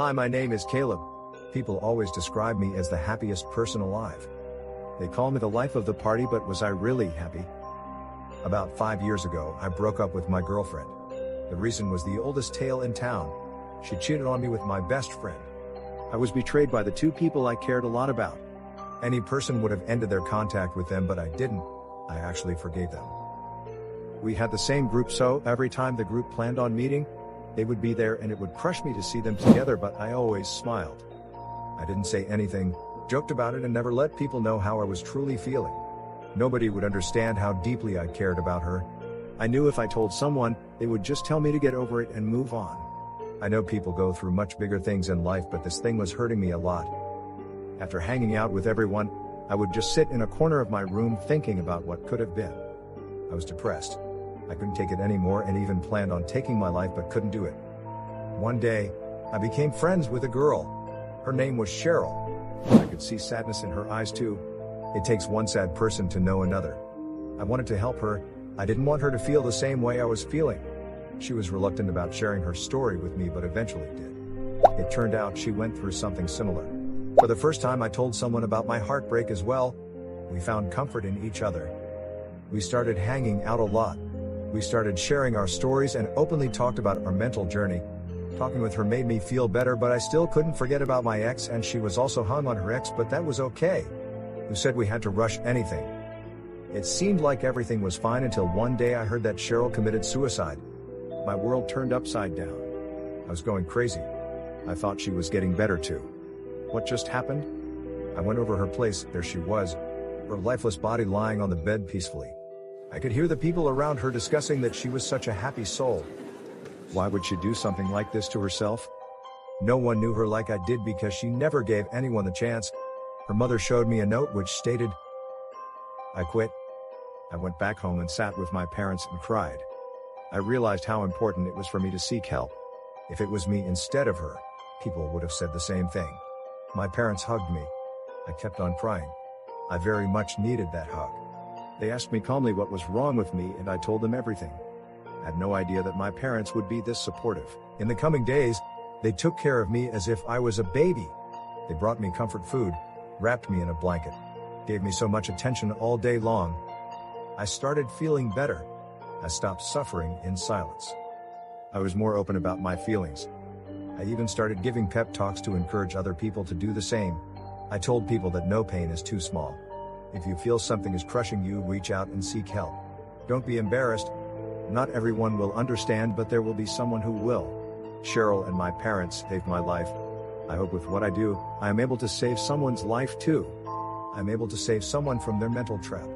Hi, my name is Caleb. People always describe me as the happiest person alive. They call me the life of the party, but was I really happy? About 5 years ago, I broke up with my girlfriend. The reason was the oldest tale in town. She cheated on me with my best friend. I was betrayed by the two people I cared a lot about. Any person would have ended their contact with them, but I didn't. I actually forgave them. We had the same group, so every time the group planned on meeting, they would be there, and it would crush me to see them together, but I always smiled. I didn't say anything, joked about it, and never let people know how I was truly feeling. Nobody would understand how deeply I cared about her. I knew if I told someone, they would just tell me to get over it and move on. I know people go through much bigger things in life, but this thing was hurting me a lot. After hanging out with everyone, I would just sit in a corner of my room thinking about what could have been. I was depressed. I couldn't take it anymore and even planned on taking my life, but couldn't do it. One day, I became friends with a girl. Her name was Cheryl. I could see sadness in her eyes too. It takes one sad person to know another. I wanted to help her. I didn't want her to feel the same way I was feeling. She was reluctant about sharing her story with me, but eventually did. It turned out she went through something similar. For the first time, I told someone about my heartbreak as well. We found comfort in each other. We started hanging out a lot. We started sharing our stories and openly talked about our mental journey. Talking with her made me feel better, but I still couldn't forget about my ex, and she was also hung on her ex, but that was okay. Who said we had to rush anything? It seemed like everything was fine until one day I heard that Cheryl committed suicide. My world turned upside down. I was going crazy. I thought she was getting better too. What just happened? I went over her place. There she was, her lifeless body lying on the bed peacefully. I could hear the people around her discussing that she was such a happy soul. Why would she do something like this to herself? No one knew her like I did because she never gave anyone the chance. Her mother showed me a note which stated, "I quit." I went back home and sat with my parents and cried. I realized how important it was for me to seek help. If it was me instead of her, people would have said the same thing. My parents hugged me. I kept on crying. I very much needed that hug. They asked me calmly what was wrong with me, and I told them everything. I had no idea that my parents would be this supportive. In the coming days, they took care of me as if I was a baby. They brought me comfort food, wrapped me in a blanket, gave me so much attention all day long. I started feeling better. I stopped suffering in silence. I was more open about my feelings. I even started giving pep talks to encourage other people to do the same. I told people that no pain is too small. If you feel something is crushing you, reach out and seek help. Don't be embarrassed. Not everyone will understand, but there will be someone who will. Cheryl and my parents saved my life. I hope with what I do, I am able to save someone's life too. I'm able to save someone from their mental trap.